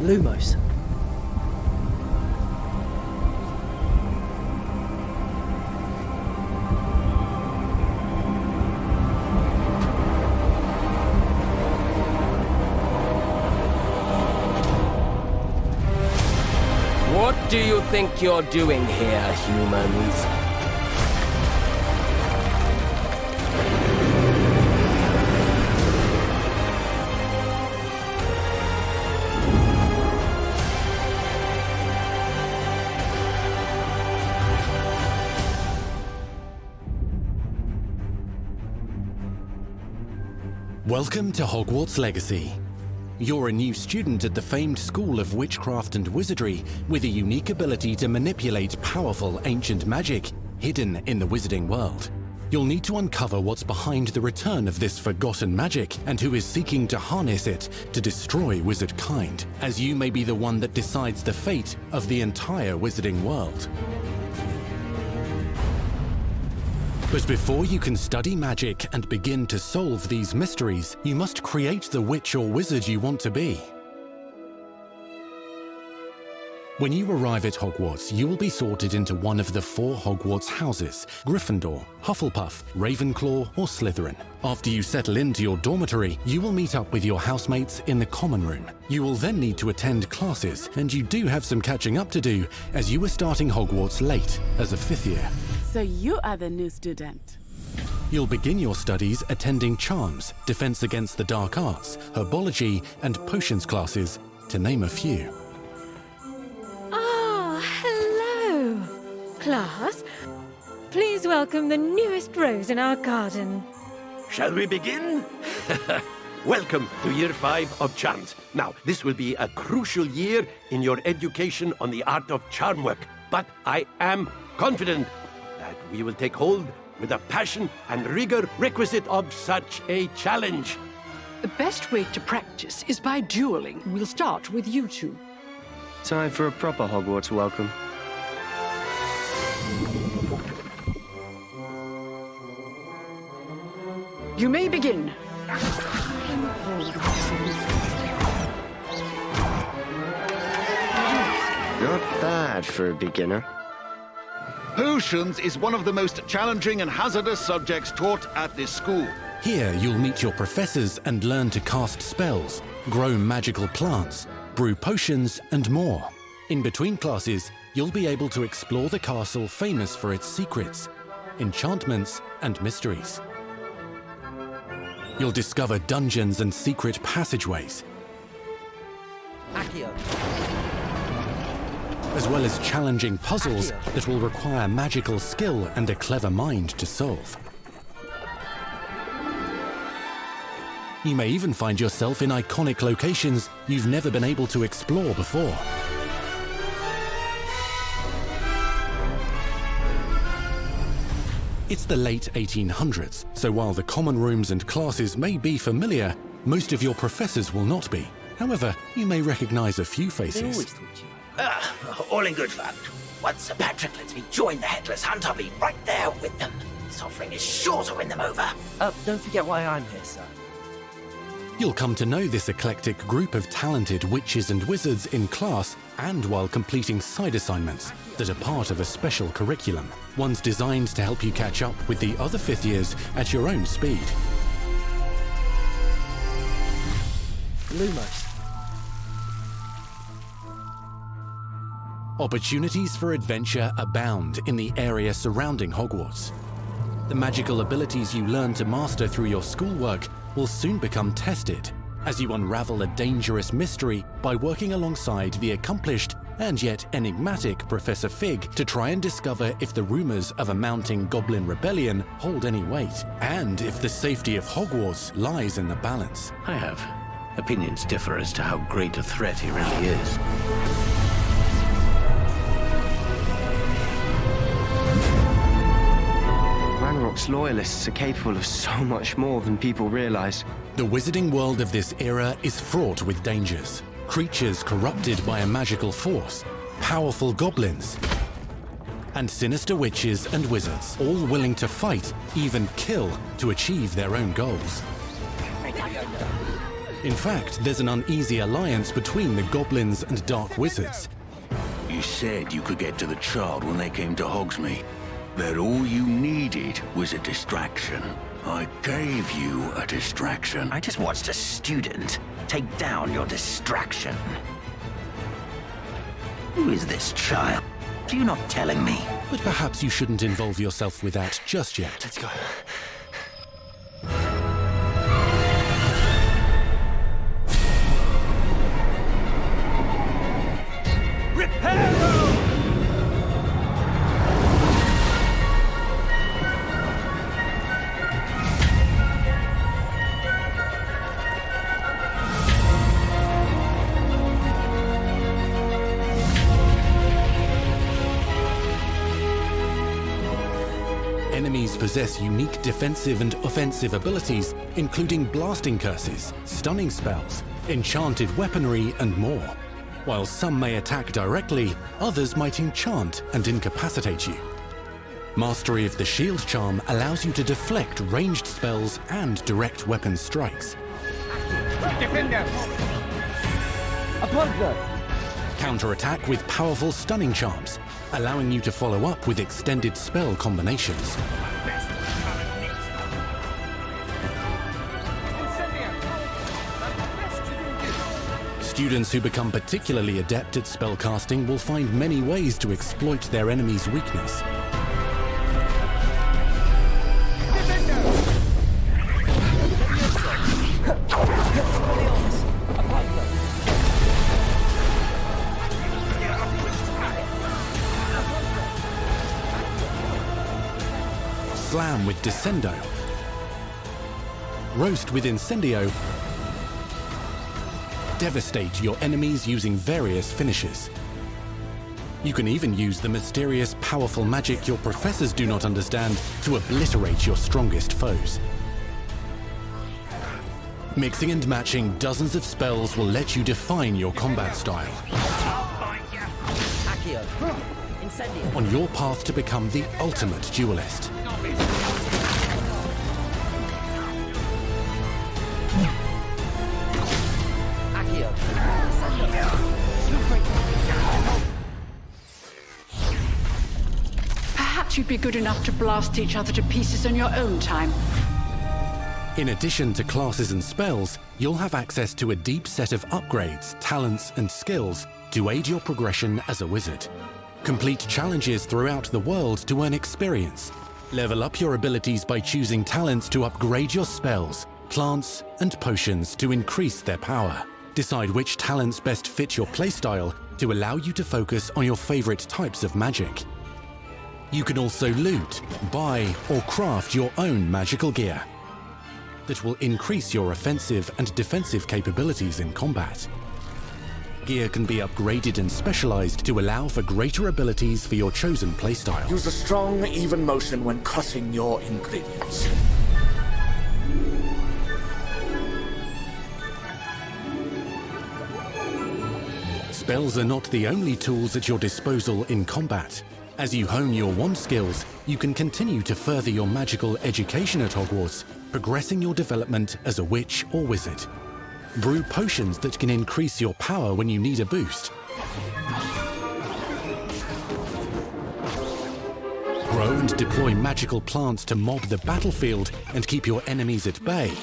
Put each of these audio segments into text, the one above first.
Lumos. What do you think you're doing here, humans? Welcome to Hogwarts Legacy. You're a new student at the famed School of Witchcraft and Wizardry with a unique ability to manipulate powerful ancient magic hidden in the wizarding world. You'll need to uncover what's behind the return of this forgotten magic and who is seeking to harness it to destroy wizard kind, as you may be the one that decides the fate of the entire wizarding world. But before you can study magic and begin to solve these mysteries, you must create the witch or wizard you want to be. When you arrive at Hogwarts, you will be sorted into one of the 4 Hogwarts houses: Gryffindor, Hufflepuff, Ravenclaw, or Slytherin. After you settle into your dormitory, you will meet up with your housemates in the common room. You will then need to attend classes, and you do have some catching up to do, as you were starting Hogwarts late as a 5th year. So you are the new student. You'll begin your studies attending Charms, Defense Against the Dark Arts, Herbology, and Potions classes, to name a few. Ah, hello, class. Please welcome the newest rose in our garden. Shall we begin? Welcome to Year 5 of Charms. Now, this will be a crucial year in your education on the art of charm work, but I am confident that we will take hold with the passion and rigor requisite of such a challenge. The best way to practice is by dueling. We'll start with you two. Time for a proper Hogwarts welcome. You may begin. Not bad for a beginner. Potions is one of the most challenging and hazardous subjects taught at this school. Here, you'll meet your professors and learn to cast spells, grow magical plants, brew potions, and more. In between classes, you'll be able to explore the castle famous for its secrets, enchantments, and mysteries. You'll discover dungeons and secret passageways, as well as challenging puzzles that will require magical skill and a clever mind to solve. You may even find yourself in iconic locations you've never been able to explore before. It's the late 1800s, so while the common rooms and classes may be familiar, most of your professors will not be. However, you may recognize a few faces. All in good fun. Once Sir Patrick lets me join the Headless Hunt, I'll be right there with them. This offering is sure to win them over. Don't forget why I'm here, sir. You'll come to know this eclectic group of talented witches and wizards in class and while completing side assignments that are part of a special curriculum, ones designed to help you catch up with the other 5th years at your own speed. Lumos. Opportunities for adventure abound in the area surrounding Hogwarts. The magical abilities you learn to master through your schoolwork will soon become tested as you unravel a dangerous mystery by working alongside the accomplished and yet enigmatic Professor Fig to try and discover if the rumors of a mounting goblin rebellion hold any weight, and if the safety of Hogwarts lies in the balance. I have. Opinions differ as to how great a threat he really is. Hogwarts loyalists are capable of so much more than people realize. The wizarding world of this era is fraught with dangers. Creatures corrupted by a magical force, powerful goblins, and sinister witches and wizards, all willing to fight, even kill, to achieve their own goals. In fact, there's an uneasy alliance between the goblins and dark wizards. You said you could get to the child when they came to Hogsmeade. That all you needed was a distraction. I gave you a distraction. I just watched a student take down your distraction. Who is this child? Are you not telling me? But perhaps you shouldn't involve yourself with that just yet. Let's go. Enemies possess unique defensive and offensive abilities, including blasting curses, stunning spells, enchanted weaponry, and more. While some may attack directly, others might enchant and incapacitate you. Mastery of the shield charm allows you to deflect ranged spells and direct weapon strikes. Defender! Upon them! Counterattack with powerful stunning charms, allowing you to follow up with extended spell combinations. Students who become particularly adept at spellcasting will find many ways to exploit their enemy's weakness. Slam with Descendo. Roast with Incendio. Devastate your enemies using various finishes. You can even use the mysterious, powerful magic your professors do not understand to obliterate your strongest foes. Mixing and matching dozens of spells will let you define your combat style. On your path to become the ultimate duelist. Perhaps you'd be good enough to blast each other to pieces on your own time. In addition to classes and spells, you'll have access to a deep set of upgrades, talents, and skills to aid your progression as a wizard. Complete challenges throughout the world to earn experience. Level up your abilities by choosing talents to upgrade your spells, plants, and potions to increase their power. Decide which talents best fit your playstyle to allow you to focus on your favorite types of magic. You can also loot, buy, or craft your own magical gear that will increase your offensive and defensive capabilities in combat. Gear can be upgraded and specialized to allow for greater abilities for your chosen playstyle. Use a strong, even motion when cutting your ingredients. Spells are not the only tools at your disposal in combat. As you hone your wand skills, you can continue to further your magical education at Hogwarts, progressing your development as a witch or wizard. Brew potions that can increase your power when you need a boost. Grow and deploy magical plants to mob the battlefield and keep your enemies at bay.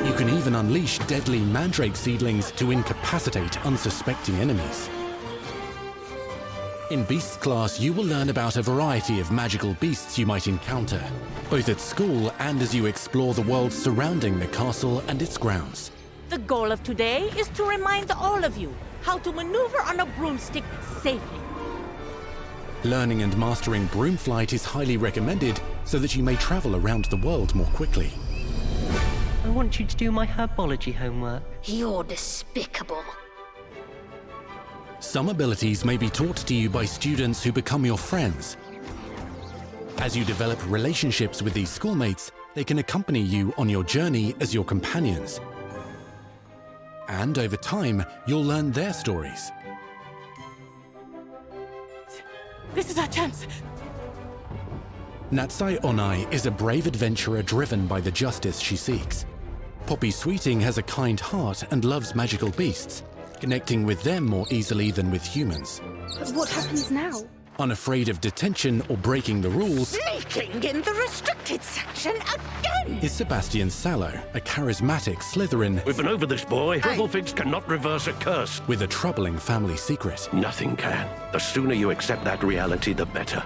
You can even unleash deadly mandrake seedlings to incapacitate unsuspecting enemies. In Beasts class, you will learn about a variety of magical beasts you might encounter, both at school and as you explore the world surrounding the castle and its grounds. The goal of today is to remind all of you how to maneuver on a broomstick safely. Learning and mastering broom flight is highly recommended so that you may travel around the world more quickly. I want you to do my herbology homework. You're despicable. Some abilities may be taught to you by students who become your friends, As you develop relationships with these schoolmates, they can accompany you on your journey as your companions. And over time, you'll learn their stories. This is our chance. Natsai Onai is a brave adventurer driven by the justice she seeks. Poppy Sweeting has a kind heart and loves magical beasts, connecting with them more easily than with humans. But what happens now? Unafraid of detention or breaking the rules, Sneaking in the restricted section again! is Sebastian Sallow, a charismatic Slytherin We've been over this, boy. Figs cannot reverse a curse. with a troubling family secret. Nothing can. The sooner you accept that reality, the better.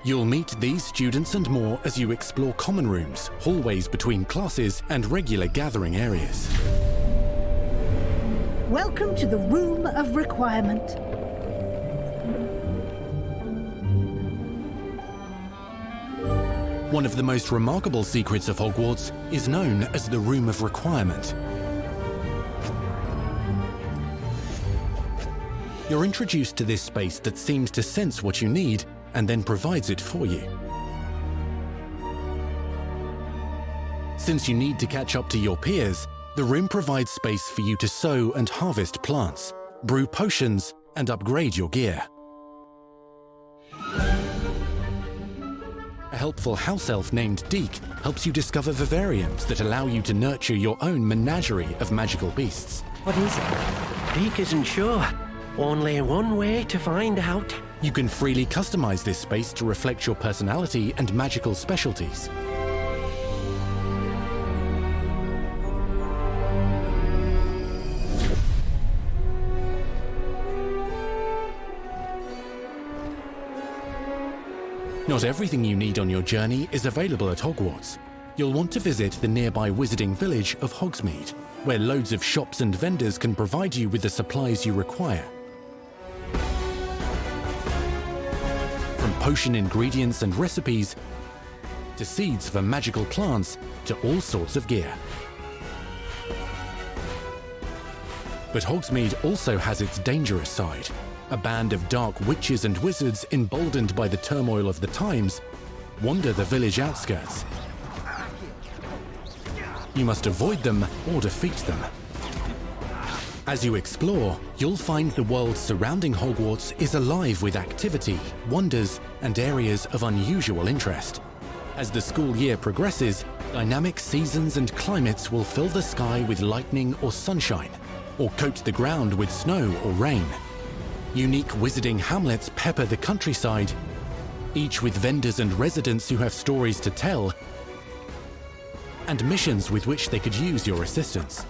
You'll meet these students and more as you explore common rooms, hallways between classes, and regular gathering areas. Welcome to the Room of Requirement. One of the most remarkable secrets of Hogwarts is known as the Room of Requirement. You're introduced to this space that seems to sense what you need and then provides it for you. Since you need to catch up to your peers, the room provides space for you to sow and harvest plants, brew potions, and upgrade your gear. A helpful house elf named Deke helps you discover vivariums that allow you to nurture your own menagerie of magical beasts. What is it? Deke isn't sure. Only one way to find out. You can freely customize this space to reflect your personality and magical specialties. Not everything you need on your journey is available at Hogwarts. You'll want to visit the nearby wizarding village of Hogsmeade, where loads of shops and vendors can provide you with the supplies you require. From potion ingredients and recipes, to seeds for magical plants, to all sorts of gear. But Hogsmeade also has its dangerous side. A band of dark witches and wizards, emboldened by the turmoil of the times, wander the village outskirts. You must avoid them or defeat them. As you explore, you'll find the world surrounding Hogwarts is alive with activity, wonders, and areas of unusual interest. As the school year progresses, dynamic seasons and climates will fill the sky with lightning or sunshine, or coat the ground with snow or rain. Unique wizarding hamlets pepper the countryside, each with vendors and residents who have stories to tell, and missions with which they could use your assistance.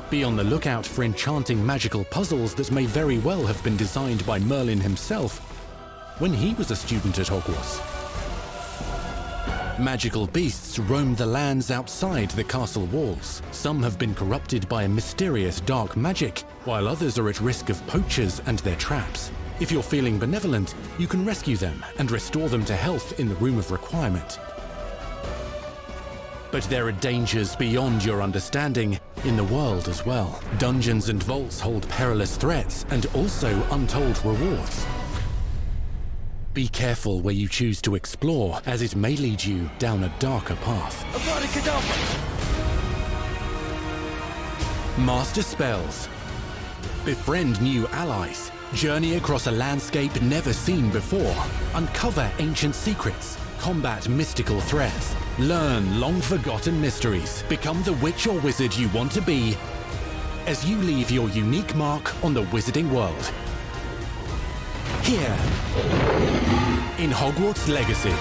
Be on the lookout for enchanting magical puzzles that may very well have been designed by Merlin himself when he was a student at Hogwarts. Magical beasts roam the lands outside the castle walls. Some have been corrupted by a mysterious dark magic, while others are at risk of poachers and their traps. If you're feeling benevolent, you can rescue them and restore them to health in the Room of Requirement. But there are dangers beyond your understanding in the world as well. Dungeons and vaults hold perilous threats and also untold rewards. Be careful where you choose to explore, as it may lead you down a darker path. Master spells. Befriend new allies. Journey across a landscape never seen before. Uncover ancient secrets. Combat mystical threats. Learn long-forgotten mysteries. Become the witch or wizard you want to be as you leave your unique mark on the wizarding world. Here, in Hogwarts Legacy.